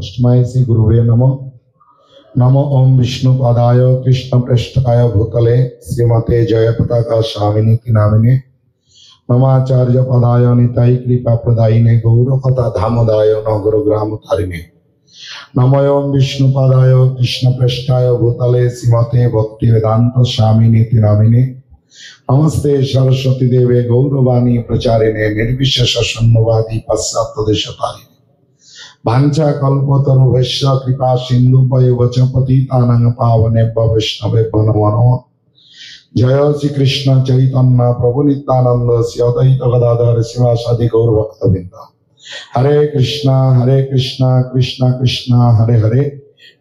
तस्मै श्री गुरुवे नमः। नमो ओम विष्णुपादाय कृष्णप्रेष्ठाय भूतले श्रीमते जयपताका स्वामिनीति नामिने नमाचार्य पदाय निताई कृपा प्रदायिने गौरकथा धामदाय नगर ग्राम तारिणे नमो ओम विष्णुपादाय कृष्णप्रेष्ठाय भूतले श्रीमते भक्ति वेदांत स्वामिनीति नामिने नमस्ते सरस्वती देवे गौरवाणी प्रचारिणे निर्विशेष शून्यवादी पाश्चात्य देशतारिणे वाञ्छा कल्पतरुभ्यश्च कृपा सिन्धुभ्यो च पतितानां पावनेभ्यो वैष्णवेभ्यो नमो नमः। जय श्री कृष्ण चैतन्य प्रभु नित्यानंद श्री अद्वैत गदाधर शिवासादि गौर भक्तवृंद। हरे कृष्णा कृष्ण कृष्ण हरे हरे,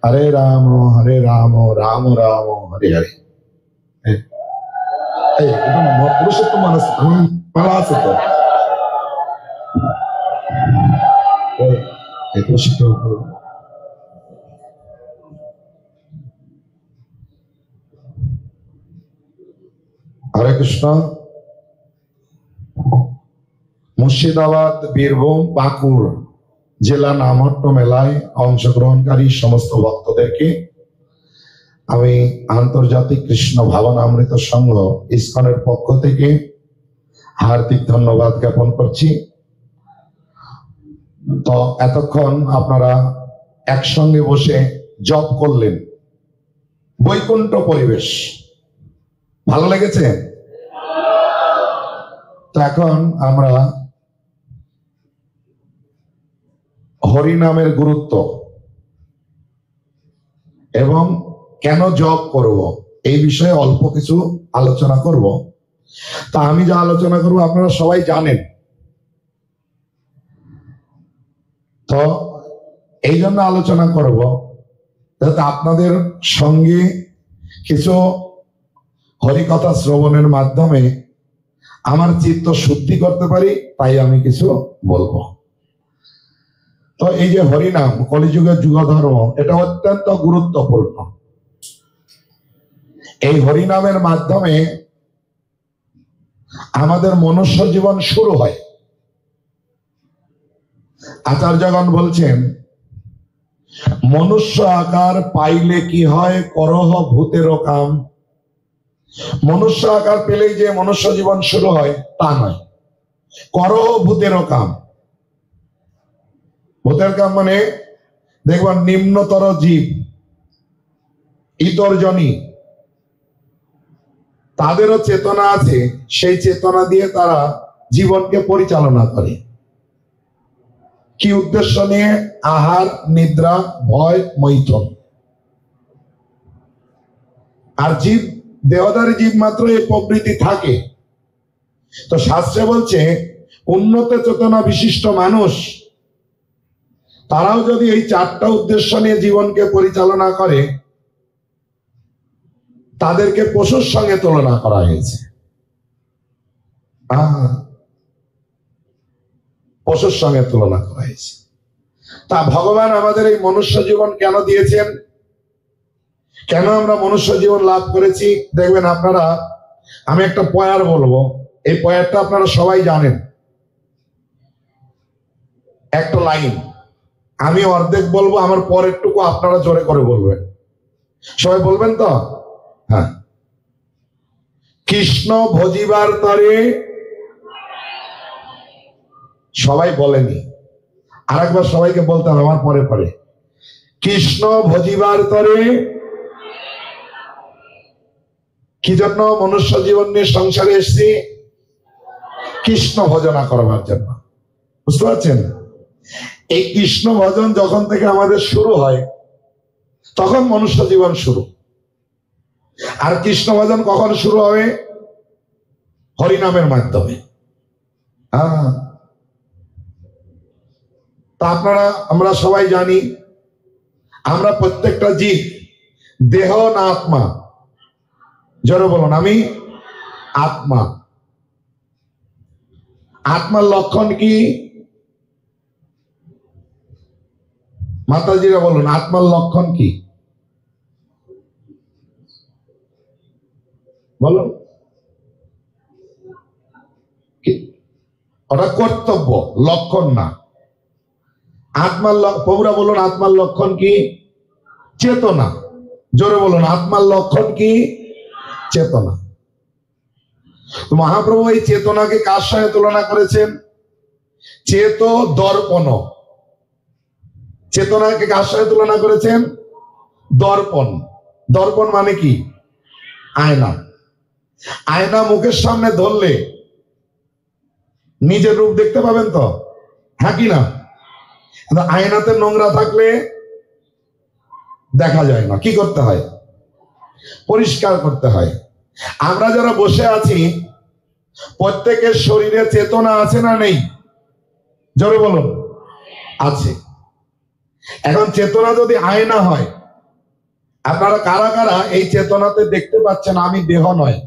हरे Ram Ram Ram Hare Hare. itu nama purushottam manas palasito. Itu situ. हरे कृष्ण। মুর্শিদাবাদ, বীরভূম, বাঁকুড়া জেলা নামহট্ট মেলায় অংশগ্রহণকারী সমস্ত ভক্তদেরকে আমি আন্তর্জাতিক কৃষ্ণ ভাবনামৃত সংঘ ইসকনের পক্ষ থেকে হার্দিক ধন্যবাদ জ্ঞাপন করছি। তো এতক্ষণ আপনারা একসঙ্গে বসে জপ করলেন, বৈকুণ্ঠ পরিবেশ ভালো লেগেছে? তো এখন আমরা হরিনামের গুরুত্ব এবং কেন জপ করব এই বিষয়ে অল্প কিছু আলোচনা করব। তা আমি যা আলোচনা করব আপনারা সবাই জানেন, তো এই জন্য আলোচনা করব যাতে আপনাদের সঙ্গে কিছু হরিকথা শ্রবণের মাধ্যমে আমার চিত্ত শুদ্ধি করতে পারি, তাই আমি কিছু বলবো। তো এই যে হরিনাম কলিযুগের যুগ ধর্ম, এটা অত্যন্ত গুরুত্বপূর্ণ। এই হরিনামের মাধ্যমে আমাদের মনুষ্য জীবন শুরু হয়। আচার্যগণ বলছেন, মনুষ্য আকার পাইলে কি হয়, করহ ভূতের কাম। মনুষ্য আকার পেলেই যে মনুষ্য জীবন শুরু হয় তা নয়, করহ ভূতের কাম। ভূতের কাম মানে দেখবেন নিম্নতর জীব, ইতরজনী, তাদেরও চেতনা আছে, সেই চেতনা দিয়ে তারা জীবনকে পরিচালনা করে। কি উদ্দেশ্য নিয়ে? আহার, নিদ্রা, ভয়, মৈথুন। আর জীব, দেহধারী জীব মাত্র এই প্রবৃত্তি থাকে। তো শাস্ত্রে বলছে উন্নত চেতনা বিশিষ্ট মানুষ তারাও যদি এই চারটা উদ্দেশ্য নিয়ে জীবনকে পরিচালনা করে, তাদেরকে পশুর সঙ্গে তুলনা করা হয়েছে। পশুর সঙ্গে তুলনা করা হয়েছে। তা ভগবান আমাদের এই মনুষ্য জীবন কেন দিয়েছেন, কেন আমরা মনুষ্য জীবন লাভ করেছি? দেখবেন আপনারা, আমি একটা পয়ার বলবো, এই পয়ারটা আপনারা সবাই জানেন। একটা লাইন আমি অর্ধেক বলবো, আমার পরেরটুকু আপনারা জোরে করে বলবেন। সবাই বলবেন তো? হ্যাঁ। কৃষ্ণ ভজিবার তরে, সবাই বলেনি, আরেকবার সবাইকে বলতে হবে আমার পরে পরে। কৃষ্ণ ভজিবার তরে, কি জন্য মনুষ্য জীবন নিয়ে সংসারে এসেছি? কৃষ্ণ ভজনা করবার জন্য। বুঝতে পারছেন? এই কৃষ্ণ ভজন যখন থেকে আমাদের শুরু হয় তখন মনুষ্য জীবন শুরু। আর কৃষ্ণ ভজন কখন শুরু হবে? হরিনামের মাধ্যমে। তা আপনারা, আমরা সবাই জানি, আমরা প্রত্যেকটা জীব দেহ না আত্মা? জোরে বলুন, আমি আত্মা। আত্মার লক্ষণ কি? মাতাজিরা বলুন, আত্মার লক্ষণ কি? বলুন। ওটা কর্তব্য, লক্ষণ না। আত্মার প্রভুরা বলুন আত্মার লক্ষণ কি? চেতনা। জোরে বলুন আত্মার লক্ষণ কি? চেতনা। তো মহাপ্রভু এই চেতনাকে কার সঙ্গে তুলনা করেছেন? চেত দর্পণ। চেতনাকে কার সঙ্গে তুলনা করেছেন? দর্পণ। দর্পণ মানে কি? আয়না। আয়না মুখের সামনে ধরলে নিজের রূপ দেখতে পাবেন তো, হ্যাঁ কি না? আয়নাতে নোংরা থাকলে দেখা যায় না, কি করতে হয়? পরিষ্কার করতে হয়। আমরা যারা বসে আছি প্রত্যেকের শরীরে চেতনা আছে না নেই? জোরে বলুন আছে। এখন চেতনা যদি আয়না হয়, আপনারা কারা কারা এই চেতনাতে দেখতে পাচ্ছেন আমি দেহ নয়,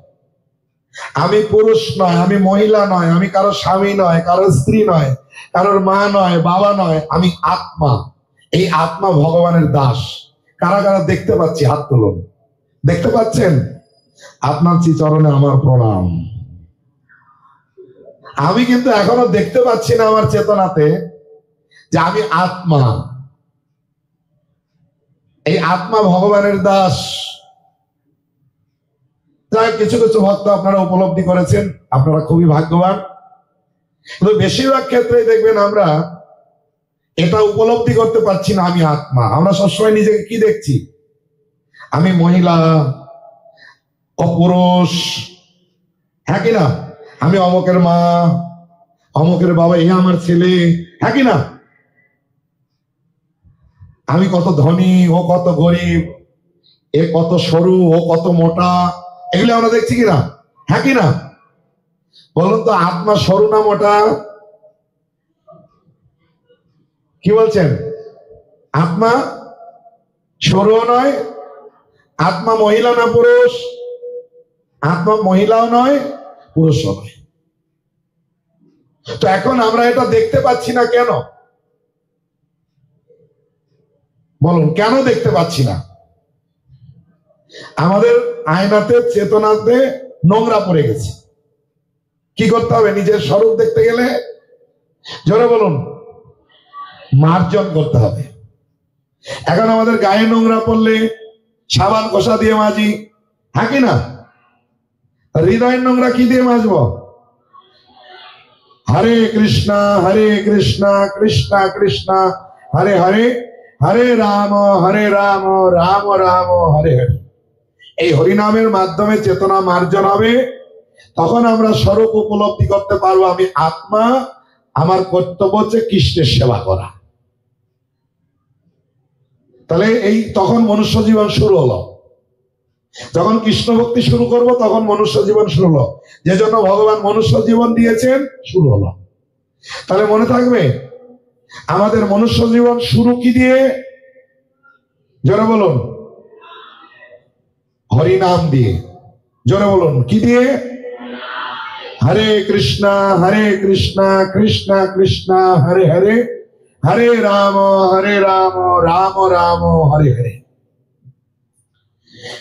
আমি পুরুষ নয়, আমি মহিলা নয়, আমি কারো স্বামী নয়, কারো স্ত্রী নয়, কারোর মা নয়, বাবা নয়, আমি আত্মা। এই আত্মা ভগবানের দাস। কারা কারা দেখতে পাচ্ছি? হাত তুলুন। দেখতে পাচ্ছেন? আপনার চরণে আমার প্রণাম। আমি কিন্তু এখনো দেখতে পাচ্ছি না আমার চেতনাতে যে আমি আত্মা। এই আত্মা ভগবানের দাস। যাই কিছু কিছু ভক্ত আপনারা উপলব্ধি করেছেন, আপনারা খুবই ভাগ্যবান। কিন্তু বেশিরভাগ ক্ষেত্রে দেখবেন আমরা এটা উপলব্ধি করতে পারছি না আমি আত্মা। আমরা সবসময় নিজেকে কি দেখছি? আমি মহিলা, অপুরুষ, হ্যাঁ কি না? আমি অমুকের মা, অমুকের বাবা, এ আমার ছেলে, হ্যাঁ কি না? আমি কত ধনী, ও কত গরিব, এ কত সরু, ও কত মোটা, এগুলো আমরা দেখছি কিনা? হ্যাঁ কি না? বলুন তো আত্মা সরু না মোটা? কি বলছেন? আত্মা সরুও নয়, আত্মা মহিলা না পুরুষ? আত্মা মহিলাও নয়, পুরুষও নয়। তো এখন আমরা এটা দেখতে পাচ্ছি না কেন? বলুন কেন দেখতে পাচ্ছি না? আমাদের আয়নাতে চেতনাতে নোংরা পড়ে গেছে। কি করতে হবে? নিজের স্বরূপ দেখতে গেলে জোরে বলুন মার্জন করতে হবে। এখন আমাদের গায়ে নোংরা পড়লে সাবান কষা দিয়ে মাজি, হ্যাঁ কি না? হৃদয়ের নোংরা কি দিয়ে মাজবো? হরে কৃষ্ণা কৃষ্ণ কৃষ্ণ হরে হরে, হরে রাম রাম রাম হরে হরে। এই হরিনামের মাধ্যমে চেতনা মার্জন হবে। তখন আমরা স্বরূপ উপলব্ধি করতে পারবো আমি আত্মা, আমার কর্তব্য হচ্ছে কৃষ্ণের সেবা করা। তাহলে এই তখন মনুষ্য জীবন শুরু হলো। যখন কৃষ্ণ ভক্তি শুরু করব তখন মনুষ্য জীবন শুরু হলো। যে জন্য ভগবান মনুষ্য জীবন দিয়েছেন, শুরু হলো। তাহলে মনে থাকবে আমাদের মনুষ্য জীবন শুরু কি দিয়ে? জোরে বলুন হরিনাম দিয়ে। জোরে বলুন কি দিয়ে? হরে কৃষ্ণ কৃষ্ণ কৃষ্ণ হরে হরে, হরে রাম রাম রাম হরে হরে।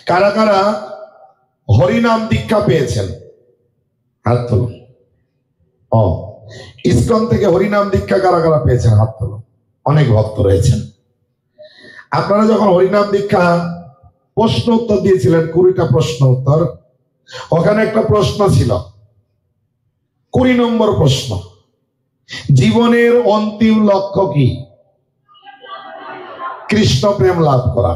কারা কারা হরিনাম দীক্ষা পেয়েছেন? হাত তুলুন। ও ইসকন থেকে হরিনাম দীক্ষা কারা কারা পেয়েছেন? হাত তুলুন। অনেক ভক্ত রয়েছেন। আপনারা যখন হরিনাম দীক্ষা প্রশ্ন উত্তর দিয়েছিলেন, 20টা প্রশ্ন উত্তর, ওখানে একটা প্রশ্ন ছিল 20 নম্বর প্রশ্ন, জীবনের অন্তিম লক্ষ্য কি? কৃষ্ণ প্রেম লাভ করা।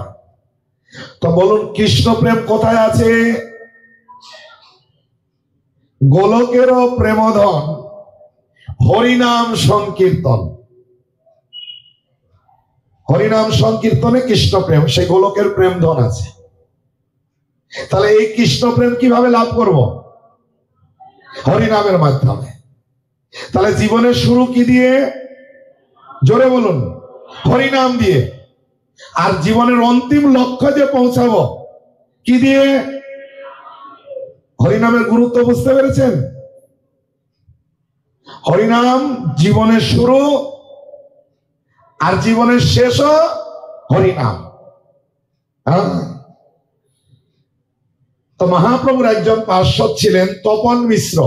তো বলুন কৃষ্ণ প্রেম কোথায় আছে? গোলকেরও প্রেমধন হরিনাম সংকীর্তন। হরিনাম সংকীর্তনে কৃষ্ণ প্রেম, সেই গোলকের প্রেম ধন আছে। তাহলে এই কৃষ্ণ প্রেম কিভাবে লাভ করব? হরিনামের মাধ্যমে। তাহলে জীবনের শুরু কি দিয়ে? জোরে বলুন হরিনাম দিয়ে। আর জীবনের অন্তিম লক্ষ্য যে পৌঁছাবো কি দিয়ে? হরিনামের গুরুত্ব বুঝতে পেরেছেন? হরিনাম জীবনের শুরু আর জীবনের শেষও হরিনাম। তো মহাপ্রভুর একজন পার্শ্বদ ছিলেন তপন মিশ্র।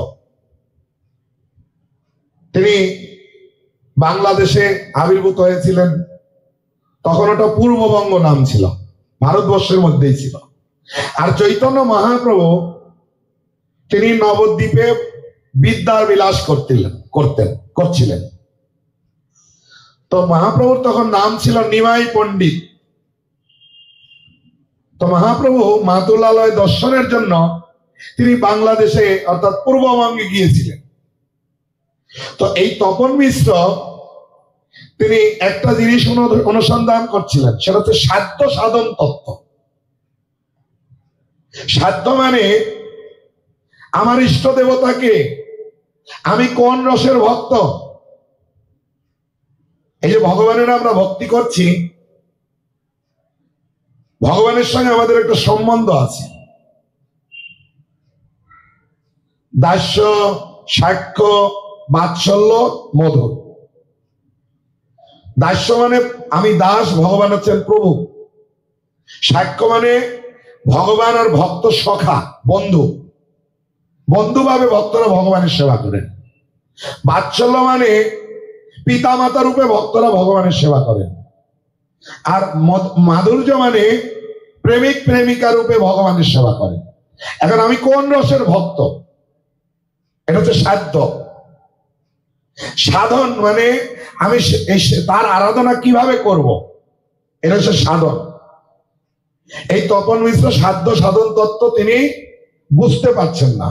তিনি বাংলাদেশে আবির্ভূত হয়েছিলেন, তখন ওটা পূর্ববঙ্গ নাম ছিল, ভারতবর্ষের মধ্যেই ছিল। আর চৈতন্য মহাপ্রভু তিনি নবদ্বীপে বিদ্যার বিলাস করছিলেন। তো মহাপ্রভুর তখন নাম ছিল নিমাই পণ্ডিত। তো মহাপ্রভু মাতুলালয় দর্শনের জন্য তিনি বাংলাদেশে অর্থাৎ পূর্ববঙ্গে গিয়েছিলেন। তো এই তপন মিশ্র তিনি একটা জিনিস অনুসন্ধান করছিলেন, সেটা হচ্ছে সাধ্য সাধন তত্ত্ব। সাধ্য মানে আমার ইষ্ট দেবতাকে, আমি কোন রসের ভক্ত। এই যে ভগবানের আমরা ভক্তি করছি, ভগবানের সঙ্গে আমাদের একটা সম্বন্ধ আছে, দাস্য, সাক্ষ্য, বাৎসল্য, মধুর। দাস্য মানে আমি দাস, ভগবান হচ্ছেন প্রভু। সাক্ষ্য মানে ভগবান আর ভক্ত সখা, বন্ধু, বন্ধুভাবে ভক্তরা ভগবানের সেবা করেন। বাৎসল্য মানে পিতা মাতা রূপে ভক্তরা ভগবানের সেবা করেন। আর মাধুর্য মানে প্রেমিক প্রেমিকা রূপে ভগবানের সেবা করেন। এখন আমি কোন রসের ভক্ত, এটা হচ্ছে সাধ্য। সাধন মানে আমি তার আরাধনা কিভাবে করব, এটা হচ্ছে সাধন। এই তপন মিশ্র সাধ্য সাধন তত্ত্ব তিনি বুঝতে পারছেন না,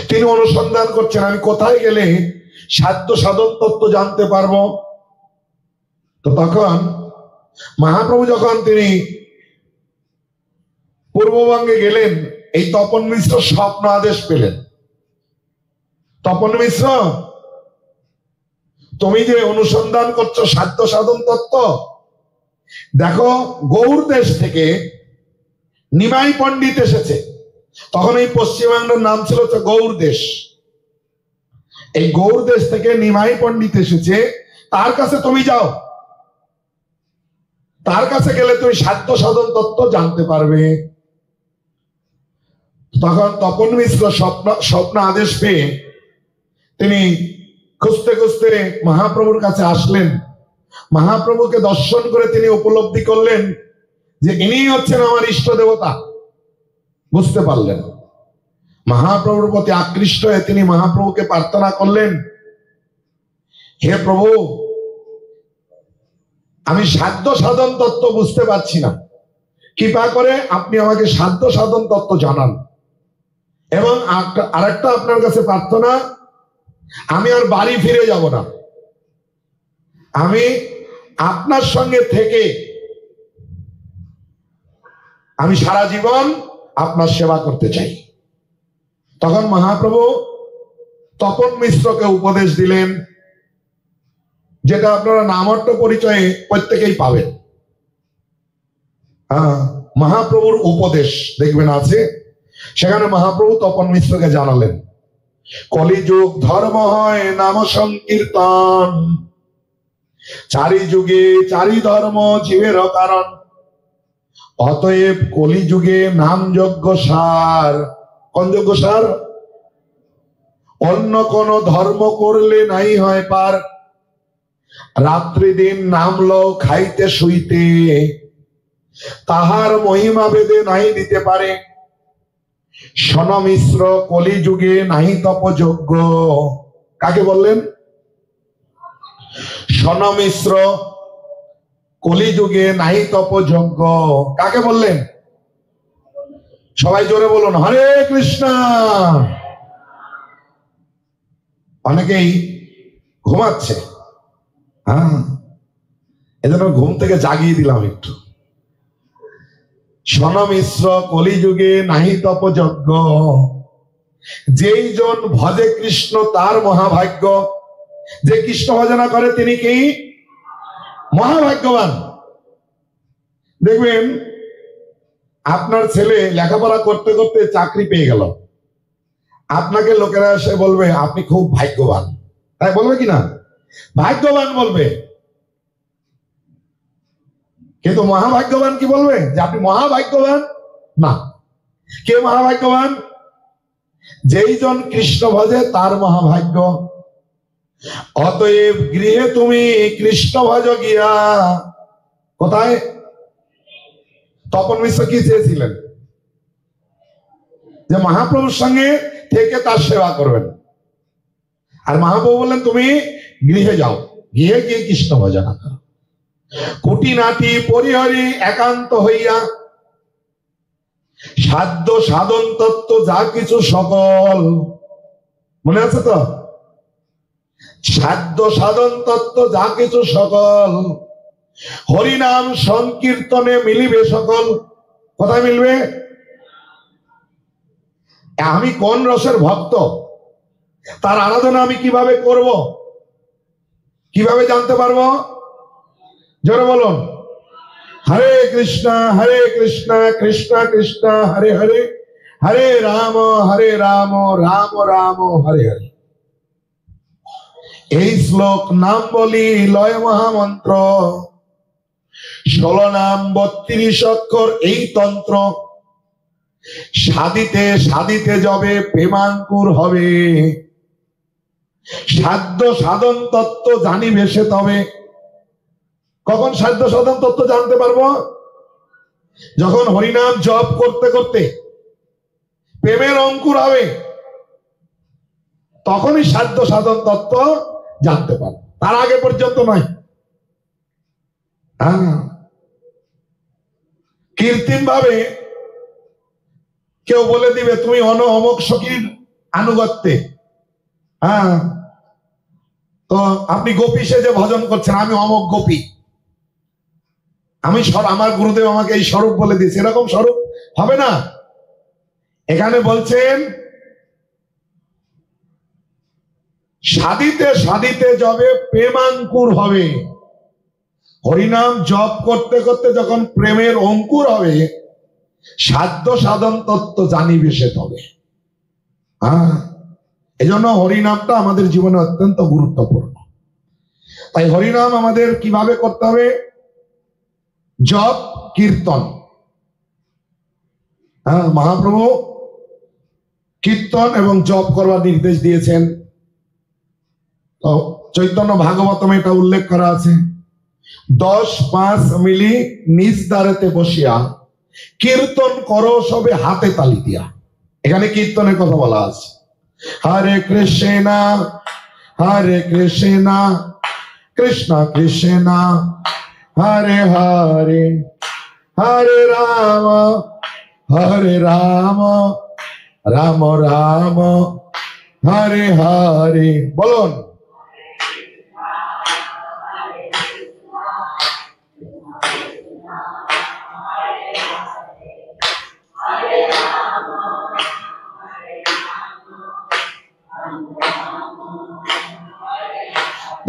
তিনি অনুসন্ধান করছেন আমি কোথায় গেলে সাধ্য সাধন তত্ত্ব জানতে পারবো। তো তখন মহাপ্রভু যখন তিনি পূর্ববঙ্গে গেলেন, এই তপন মিশ্র স্বপ্ন আদেশ পেলেন, তপন মিশ্র তুমি যে অনুসন্ধান করছো সাধ্য সাধন তত্ত্ব, দেখো গৌর দেশ থেকে নিমাই পণ্ডিত এসেছে। তখন এই পশ্চিমবাংলার নাম ছিল গৌর দেশ। এই গৌর দেশ থেকে নিমাই পণ্ডিত এসেছে, তার কাছে তুমি যাও, তার কাছে গেলে তুমি সাধ্য সাধন তত্ত্ব জানতে পারবে। তখন তপন মিশ্র স্বপ্ন আদেশ পেয়ে তিনি খুঁজতে খুঁজতে মহাপ্রভুর কাছে আসলেন। মহাপ্রভুকে দর্শন করে তিনি উপলব্ধি করলেন যে ইনি হচ্ছেন আমার ইষ্ট দেবতা। বুঝতে পারলেন, মহাপ্রভুর প্রতি আকৃষ্ট হয়ে তিনি মহাপ্রভুকে প্রার্থনা করলেন, হে প্রভু, আমি সাধ্য সাধন তত্ত্ব বুঝতে পারছি না, কৃপা করে আপনি আমাকে সাধ্য সাধন তত্ত্ব জানান। এবং আরেকটা আপনার কাছে প্রার্থনা, আমি আর বাড়ি ফিরে যাব না, আমি আপনার সঙ্গে থেকে আমি সারা জীবন আপনার সেবা করতে চাই। তখন মহাপ্রভু তপন মিশ্রকে উপদেশ দিলেন, যেটা আপনারা নামট্ট পরিচয়ে প্রত্যেকেই পাবেন। মহাপ্রভুর উপদেশ দেখবেন আছে, সেখানে মহাপ্রভু তপন মিশ্রকে জানালেন, কলিযুগ ধর্ম হয় নাম সংকীর্তন, চারি যুগে চারি ধর্ম জীবের কারণ, অতএব কলিযুগে নাম যজ্ঞ সার। কোন যজ্ঞ সার? অন্য কোন ধর্ম করলে নাই হয় পার, রাত্রি দিন নাম লও খাইতে শুইতে, তাহার মহিমা বেদে নাই দিতে পারে, শোন মিশ্র কলিযুগে নাহি তপযজ্ঞ। কাকে বললেন? শোন মিশ্র কলিযুগে নাহি তপযজ্ঞ। কাকে বললেন? সবাই জোরে বলুন, হরে কৃষ্ণ। অনেকেই ঘুমাচ্ছে, এজন্য ঘুম থেকে জাগিয়ে দিলাম একটু। শোন মিশ্র কলিযুগে নাহি তপযজ্ঞ, যেই জন ভজে কৃষ্ণ তার মহাভাগ্য। যে কৃষ্ণ ভজনা করে তিনি কি? মহাভাগ্যবান। দেখবেন আপনার ছেলে লেখাপড়া করতে করতে চাকরি পেয়ে গেল, আপনাকে লোকেরা এসে বলবে আপনি খুব ভাগ্যবান। তাই বলবে কিনা? ভাগ্যবান বলবে। কিন্তু মহাভাগ্যবান কি বলবে? যে আপনি মহাভাগ্যবান না। কে মহাভাগ্যবান? যেই জন কৃষ্ণ ভজে তার মহাভাগ্য। অতএব গৃহে তুমি কৃষ্ণ ভজ গিয়া। কোথায়? তপন মিশ্র কি চেয়েছিলেন? যে মহাপ্রভুর সঙ্গে থেকে তার সেবা করবেন। আর মহাপ্রভু বললেন তুমি গৃহে যাও, গৃহে গিয়ে কৃষ্ণ ভজনা করো। কুটিনাটি পরিহরি একান্ত হইয়া সাধ্য সাধন তত্ত্ব যা কিছু সকল, মনে আছে তো? সাধ্য সাধন তত্ত্ব যা কিছু সকল হরিনাম সংকীর্তনে মিলিবে সকল। কোথায় মিলবে? আমি কোন রসের ভক্ত, তার আরাধনা আমি কিভাবে করব, কিভাবে জানতে পারবো? জোরে বলুন, হরে কৃষ্ণ কৃষ্ণ কৃষ্ণ হরে হরে, হরে রাম রাম রাম হরে হরে। এই শ্লোক নাম বলি লয় মহামন্ত্র, 16 নাম 32 অক্ষর এই তন্ত্র। সাধিতে সাধিতে যবে প্রেমাঙ্কুর হবে, সাধ্য সাধন তত্ত্ব জানিবে সে তবে। কখন সাধ্য সাধন তত্ত্ব জানতে পারবো? যখন হরিনাম জপ করতে করতে প্রেমের অঙ্কুর হবে, তখনই সাধ্য সাধন তত্ত্ব জানতে পারবো, তার আগে পর্যন্ত নয়। কৃত্রিম ভাবে কেউ বলে দিবে তুমি অমক সখীর আনুগত্যে, তো আপনি গোপী সেজে ভজন করছেন, আমি অমক গোপী, আমি আমার গুরুদেব আমাকে এই স্বরূপ বলে দিয়েছে, এরকম স্বরূপ হবে না। এখানে বলছেন সাধিতে সাধিতে যবে প্রেমাঙ্কুর হবে, হরিনাম জপ করতে করতে যখন প্রেমের অঙ্কুর হবে, সাধ্য সাধন তত্ত্ব জানিবে সে তবে। এই জন্য হরিনামটা আমাদের জীবনে অত্যন্ত গুরুত্বপূর্ণ। তাই হরিনাম আমাদের কিভাবে করতে হবে? জপ কীর্তন। মহাপ্রভু কীর্তন এবং জপ করবার নির্দেশ দিয়েছেন। তো চৈতন্য ভাগবতম এটা উল্লেখ করা আছে, 10-5 মিলি নিজ দ্বারেতে বসিয়া কীর্তন করো সবে হাতে তালি দিয়া। এখানে কীর্তনের কথা বলা আছে। হরে কৃষ্ণ কৃষ্ণ কৃষ্ণ হরে হরে, হরে রাম রাম রাম হরে হরে। বলুন,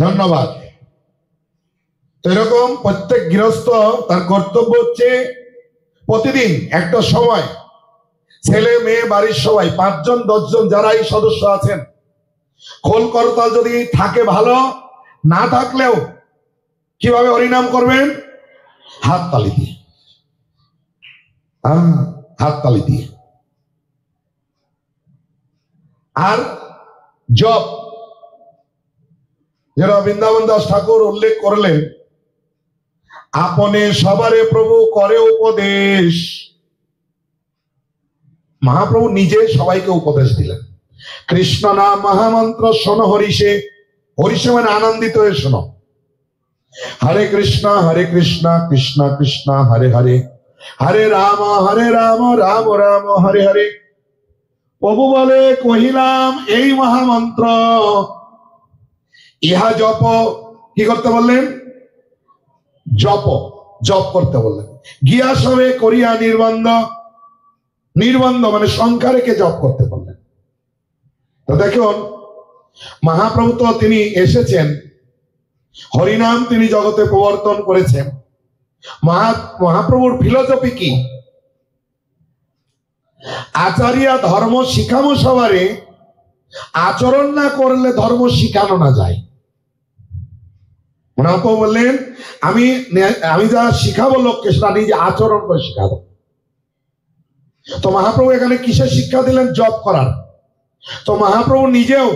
ধন্যবাদ। এরকম প্রত্যেক গৃহস্থ তার কর্তব্য হচ্ছে প্রতিদিন একটা সময় ছেলে মেয়ে বাড়ির সবাই 5-10 জন যারা এই সদস্য আছেন, খোল করতাল যদি থাকে ভালো, না থাকলেও কিভাবে হরিনাম করবেন? হাত তালি দিয়ে, হাত তালি দিয়ে। আর জপ, যেটা বৃন্দাবন দাস ঠাকুর উল্লেখ করলেন, আপনে সবারে প্রভু করে উপদেশ। মহাপ্রভু নিজে সবাইকে উপদেশ দিলেন, কৃষ্ণ নাম মহামন্ত্র শোনো হরিষে। হরিষে মানে আনন্দিত হয়ে শোনো। হরে কৃষ্ণ কৃষ্ণ কৃষ্ণ হরে হরে, হরে রাম রাম রাম হরে হরে। প্রভু বলে কহিলাম এই মহামন্ত্র, ইহা জপ। কি করতে বললেন? জপ করতে বললেন। গিয়া সবে করিয়া নির্বন্ধ, নির্বন্ধ মানে সংখ্যা রেখে জপ করতে বললেন। তো দেখুন, মহাপ্রভু তো তিনি এসেছেন, হরিনাম তিনি জগতে প্রবর্তন করেছেন। মহাপ্রভুর ফিলোসফি কি? আচারিয়া ধর্ম শিখামো সবারে, আচরণ না করলে ধর্ম শিখানো না যায়। মহাপ্রভু বললেন আমি যা শিখাবো লোককে সেটা নিজে আচরণ করে শিখাবো। তো মহাপ্রভু এখানে কিসের শিক্ষা দিলেন? জপ করার। তো মহাপ্রভু নিজেও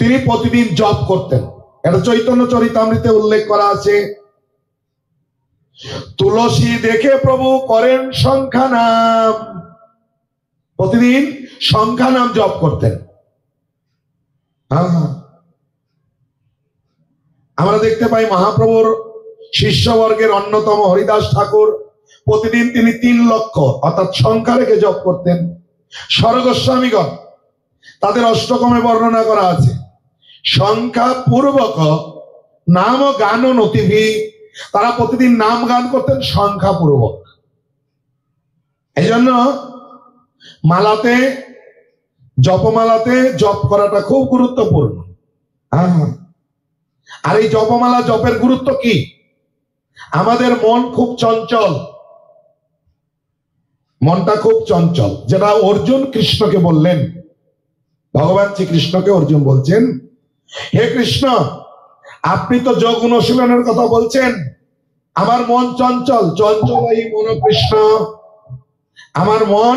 তিনি প্রতিদিন জপ করতেন। এটা চৈতন্য চরিতামৃতে উল্লেখ করা আছে। তুলসী দেখে প্রভু করেন সংখ্যা নাম, প্রতিদিন সংখ্যা নাম জপ করতেন। আমরা দেখতে পাই মহাপ্রভুর শিষ্যবর্গের অন্যতম হরিদাস ঠাকুর প্রতিদিন তিনি 3 লক্ষ অর্থাৎ সংখ্যা রেখে জপ করতেন। স্বর্গস্বামীগণ তাদের অষ্টকমে বর্ণনা করা আছে, সংখ্যা পূর্বক নাম গান নতিভি, তারা প্রতিদিন নাম গান করতেন সংখ্যা পূর্বক। এই জন্য মালাতে, জপমালাতে জপ করাটা খুব গুরুত্বপূর্ণ। আর এই জপমালা জপের গুরুত্ব কি? আমাদের মন খুব চঞ্চল, মনটা খুব চঞ্চল, যেটা অর্জুন কৃষ্ণকে বললেন। ভগবান শ্রীকৃষ্ণকে অর্জুন বলছেন, হে কৃষ্ণ, আপনি তো যোগ অনুশীলনের কথা বলছেন, আমার মন চঞ্চল, চঞ্চল এই মন কৃষ্ণ, আমার মন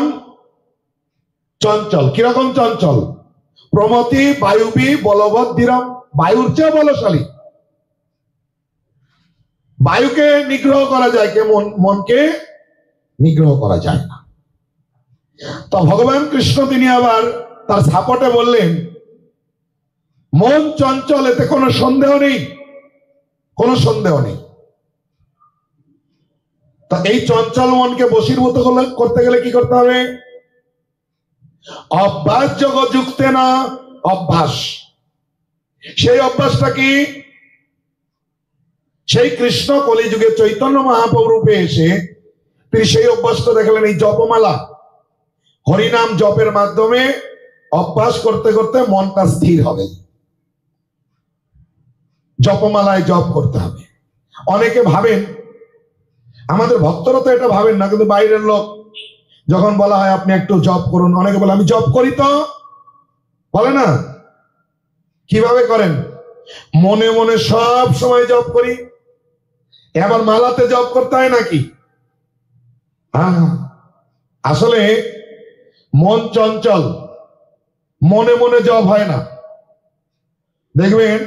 চঞ্চল। কিরকম চঞ্চল? প্রমতি বায়ুবী বলবৎ দৃঢ়, বায়ুর চেয়ে বলশালী। বায়ুকে নিগ্রহ করা যায়, কে মনকে নিগ্রহ করা যায় না। তো ভগবান কৃষ্ণ তিনি আবার তার সাপোর্টে বললেন, মন চঞ্চল, এতে কোনো সন্দেহ নেই, কোনো সন্দেহ নেই। তা এই চঞ্চল মনকে বশীভূত করতে গেলে কি করতে হবে? অভ্যাস যোগ যুক্তে না, অভ্যাস। সেই অভ্যাসটা কি? সেই কৃষ্ণ কলিযুগে চৈতন্য মহাপ্রভু রূপে এসে তিনি সেই অভ্যাসটা দেখালেন। এই জপমালা হরিনাম জপের মাধ্যমে অভ্যাস করতে করতে মনটা স্থির হবে। জপমালায় জপ করতে হবে। অনেকে ভাবেন, আমাদের ভক্তরা তো এটা ভাবেন না, কিন্তু বাইরের লোক যখন বলা হয় আপনি একটু জপ করুন, অনেকে বলে আমি জপ করি, তো বলে না। কিভাবে করেন? মনে মনে সব সময় জপ করি। এবার মালাতে জপ করতে হয় নাকি? আসলে মন চঞ্চল, মনে মনে জপ হয় না। দেখবেন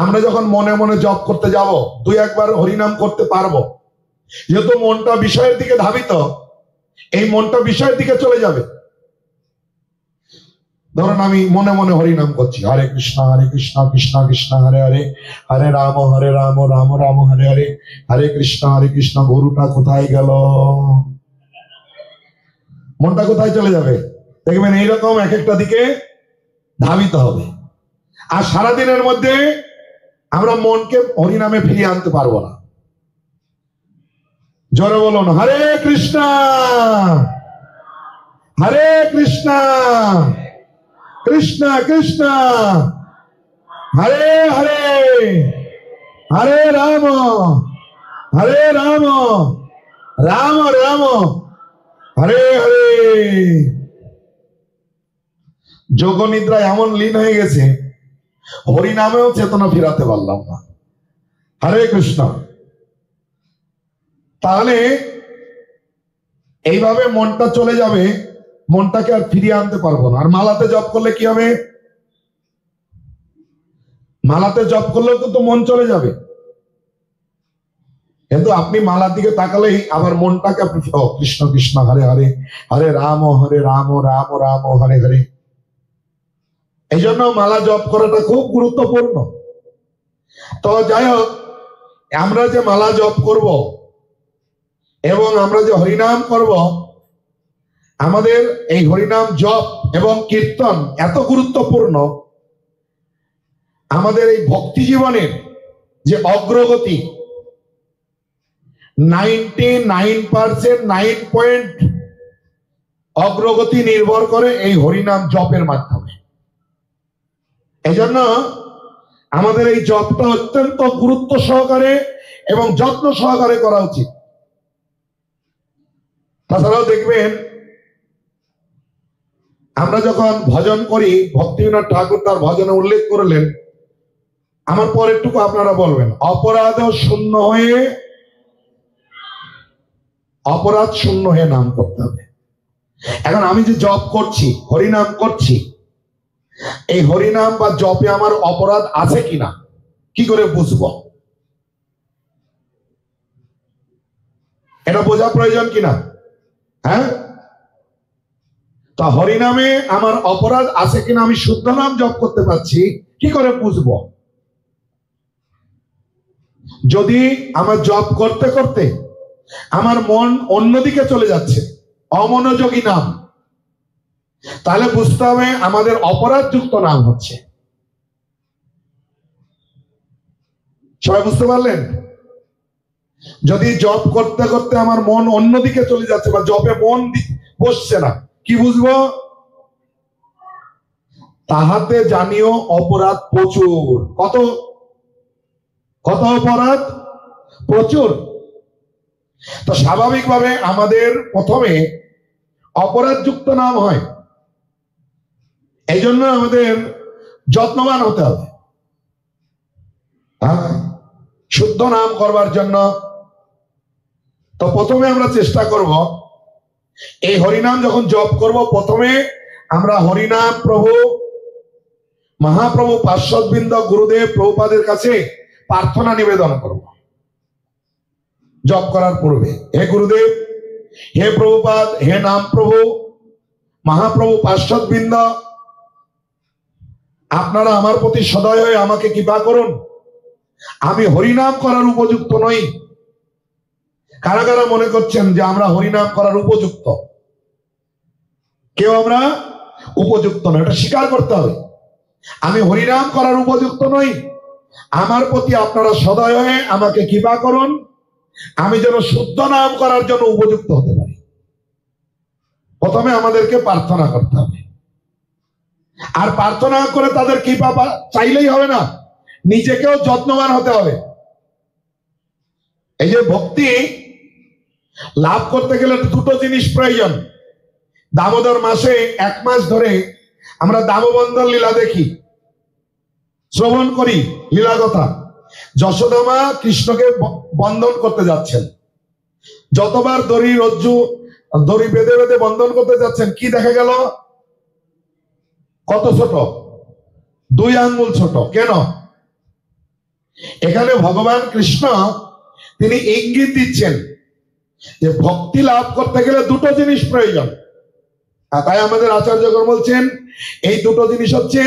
আমরা যখন মনে মনে জপ করতে যাব, 2-1 হরিনাম করতে পারবো, যেহেতু মনটা বিষয়ের দিকে ধাবিত, এই মনটা বিষয়ের দিকে চলে যাবে। ধরুন আমি মনে মনে হরিনাম করছি, হরে কৃষ্ণ কৃষ্ণ কৃষ্ণ হরে হরে, হরে রাম রাম রাম হরে হরে, হরে কৃষ্ণ গরুটা কোথায় গেল? মনটা কোথায় চলে যাবে? দেখবেন এইরকম এক একটা দিকে ধাবিত হবে। আর সারাদিনের মধ্যে আমরা মনকে হরিনামে ফিরিয়ে আনতে পারবো না। জোরে বলুন, হরে কৃষ্ণ কৃষ্ণ কৃষ্ণ হরে হরে, হরে রাম রাম রাম হরে হরে। যোগ নিদ্রায় এমন লীন হয়ে গেছে, হরিনামেও চেতনা ফিরাতে পারলাম না। হরে কৃষ্ণ। তাহলে এইভাবে মনটা চলে যাবে, মনটাকে আর ফিরিয়ে আনতে পারবো না। আর মালাতে জপ করলে কি হবে? মালাতে জপ করলেও তো মন চলে যাবে, কিন্তু আপনি মালার দিকে তাকালেই আবার মনটাকে আপনি কৃষ্ণ কৃষ্ণ হরে হরে, হরে রাম রাম রাম হরে হরে। এই জন্য মালা জপ করাটা খুব গুরুত্বপূর্ণ। তো যাই হোক, আমরা যে মালা জপ করব এবং আমরা যে হরিনাম করব, আমাদের এই হরিনাম জপ এবং কীর্তন এত গুরুত্বপূর্ণ, আমাদের এই ভক্তি জীবনের যে অগ্রগতি 99% 9 অগ্রগতি নির্ভর করে এই হরিনাম জপের মাধ্যমে। এজন্য আমাদের এই জপটা অত্যন্ত গুরুত্ব সহকারে এবং যত্ন সহকারে করা উচিত। তাছাড়াও দেখবেন আমরা যখন ভজন করি, ভক্তিবিনোদ ঠাকুর তার ভজনে উল্লেখ করলেন, আমার পরেরটুকু আপনারা বলবেন, অপরাধ শূন্য হয়ে নাম করতে হবে। এখন আমি যে জপ করছি, হরিনাম করছি, এই হরিনাম বা জপে আমার অপরাধ আছে কিনা কি করে বুঝবো? এটা বোঝা প্রয়োজন কিনা? হ্যাঁ, তা হরিনামে আমার অপরাধ আছে কিনা, আমি শুদ্ধ নাম জপ করতে পারছি কি করে বুঝবো? যদি আমার জপ করতে করতে আমার মন অন্যদিকে চলে যাচ্ছে, অমনোযোগী নাম, তাহলে বুঝতে হবে আমাদের অপরাধ যুক্ত নাম হচ্ছে। সবাই বুঝতে পারলেন? যদি জপ করতে করতে আমার মন অন্যদিকে চলে যাচ্ছে বা জপে মন বসছে না, কি বুঝবো? তাহাতে জানিও অপরাধ প্রচুর। কত কত অপরাধ? প্রচুর। তো স্বাভাবিকভাবে আমাদের প্রথমে অপরাধ যুক্ত নাম হয়, এই জন্য আমাদের যত্নবান হতে হবে শুদ্ধ নাম করবার জন্য। তো প্রথমে আমরা চেষ্টা করব, এই হরিনাম যখন জপ করব, প্রথমে আমরা হরিনাম প্রভু মহাপ্রভু পার্শ্বদবৃন্দ গুরুদেব প্রভুপাদের কাছে প্রার্থনা নিবেদন করব জপ করার পূর্বে। হে গুরুদেব, হে প্রভুপাদ, হে নাম প্রভু মহাপ্রভু পার্শ্বদবৃন্দ, আপনারা আমার প্রতি সদয় হয়ে আমাকে কৃপা করুন। আমি হরিনাম করার উপযুক্ত নই। কারা কারা মনে করছেন যে আমরা হরিনাম করার উপযুক্ত? কেউ আমরা উপযুক্ত নয়, এটা স্বীকার করতে হবে। আমি হরিনাম করার উপযুক্ত নই, আমার প্রতি আপনারা সদয় হয়ে আমাকে কৃপা করুন, আমি যেন শুদ্ধ নাম করার জন্য উপযুক্ত হতে পারি। প্রথমে আমাদেরকে প্রার্থনা করতে হবে। আর প্রার্থনা করে তাদের কৃপা চাইলেই হবে না, নিজেকেও যত্নবান হতে হবে। এই যে ভক্তি লাভ করতে গেলে দুটো জিনিস প্রয়োজন। দামোদর মাসে 1 মাস ধরে আমরা দামোবন্ধন লীলা দেখি, শ্রবণ করি লীলা কথা। যশোদা মা কৃষ্ণকে বন্ধন করতে যাচ্ছেন, যতবার দড়ি রজ্জু দড়ি বেঁধে বেঁধে বন্ধন করতে যাচ্ছেন, কি দেখা গেল? কত ছোট, 2 আঙ্গুল ছোট। কেন? এখানে ভগবান কৃষ্ণ তিনি ইঙ্গিত দিচ্ছেন যে ভক্তি লাভ করতে গেলে দুটো জিনিস প্রয়োজন। তাই আমাদের আচার্যগণ বলছেন এই দুটো জিনিস হচ্ছে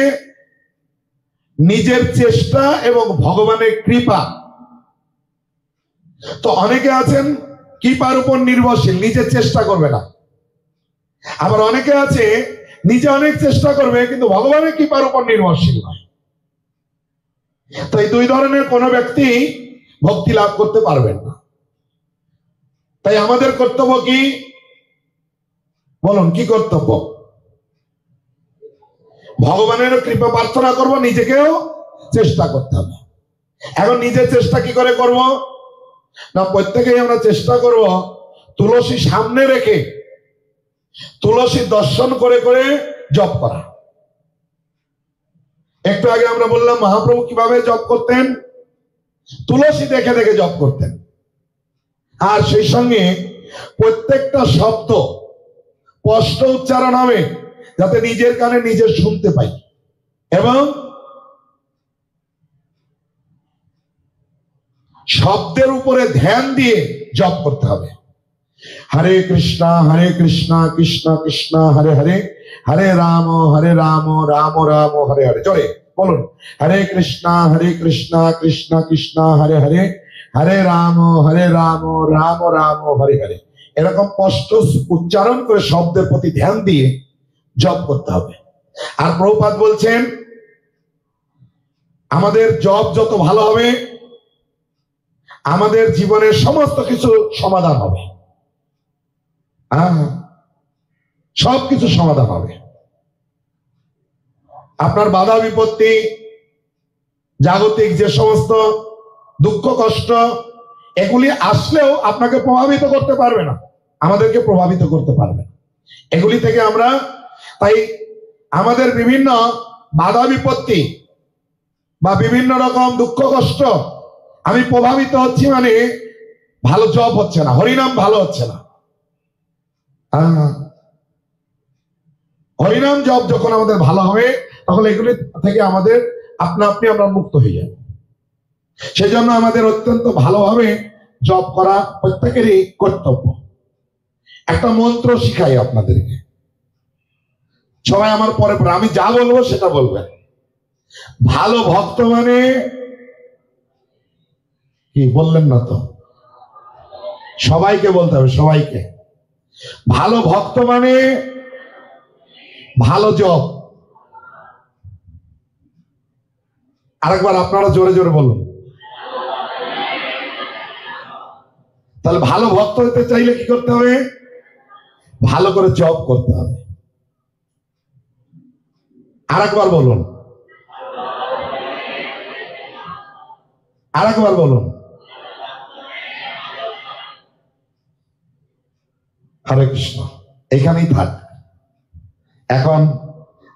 নিজের চেষ্টা এবং ভগবানের কৃপা। তো অনেকে আছেন কৃপার উপর নির্ভরশীল, নিজের চেষ্টা করবে না। আবার অনেকে আছে নিজে অনেক চেষ্টা করবে কিন্তু ভগবানের কৃপার উপর নির্ভরশীল নয়। তো এই 2 ধরনের কোন ব্যক্তি ভক্তি লাভ করতে পারবেন না। তাই আমাদের কর্তব্য কি? বলুন, কি কর্তব্য? ভগবানের কৃপা প্রার্থনা করব, নিজেকেও চেষ্টা করতে হবে। এখন নিজের চেষ্টা কি করে করব? না, প্রত্যেকেই আমরা চেষ্টা করব তুলসী সামনে রেখে তুলসী দর্শন করে করে জপ করা। একটু আগে আমরা বললাম মহাপ্রভু কিভাবে জপ করতেন, তুলসী দেখে দেখে জপ করতেন। আর সেই সঙ্গে প্রত্যেকটা শব্দ স্পষ্ট উচ্চারণ হবে যাতে নিজের কানে নিজে শুনতে পাই, এবং শব্দের উপরে ধ্যান দিয়ে জপ করতে হবে। হরে কৃষ্ণ কৃষ্ণ কৃষ্ণ হরে হরে, হরে রাম রাম রাম হরে হরে। জোরে বলুন, হরে কৃষ্ণ কৃষ্ণ কৃষ্ণ হরে হরে, হরে রাম রাম রাম হরে হরে। এরকম স্পষ্ট উচ্চারণ করে শব্দের প্রতি ধ্যান দিয়ে জপ করতে হবে। আর প্রভুপাদ বলছেন আমাদের জপ যত ভালো হবে আমাদের জীবনের সমস্ত কিছু সমাধান হবে। সবকিছু সমাধান হবে। আপনার বাধা বিপত্তি, জাগতিক যে সমস্ত দুঃখ কষ্ট, এগুলি আসলেও আপনাকে প্রভাবিত করতে পারবে না, আমাদেরকে প্রভাবিত করতে পারবে না। এগুলি থেকে আমরা, তাই আমাদের বিভিন্ন বাধা বিপত্তি বা বিভিন্ন রকম দুঃখ কষ্ট, আমি প্রভাবিত হচ্ছি মানে ভালো জপ হচ্ছে না, হরিনাম ভালো হচ্ছে না। হরিনাম জপ যখন আমাদের ভালো হবে তখন এগুলি থেকে আমাদের আপনা আপনি আমরা মুক্ত হয়ে যাব। সেই জন্য আমাদের অত্যন্ত ভালোভাবে জপ করা প্রত্যেকেরই কর্তব্য। একটা মন্ত্র শিখাই আপনাদেরকে, সবাই আমার পরে পরে আমি যা বলবো সেটা বলবেন। ভালো ভক্ত মানে কি বললেন না তো? সবাইকে বলতে হবে, সবাইকে। ভালো ভক্ত মানে ভালো জপ। আরেকবার আপনারা জোরে জোরে বলুন। তাহলে ভালো ভক্ত হতে চাইলে কি করতে হবে? ভালো করে জপ করতে হবে। আরেকবার বলুন, আরেকবার বলুন। হরে কৃষ্ণ। এখানেই থাক। এখন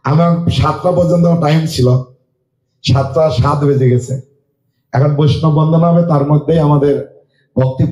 আমার 7টা পর্যন্ত টাইম ছিল, 7টা 7 বেজে গেছে। এখন বৈষ্ণব বন্দনা হবে, তার মধ্যেই আমাদের ভক্তি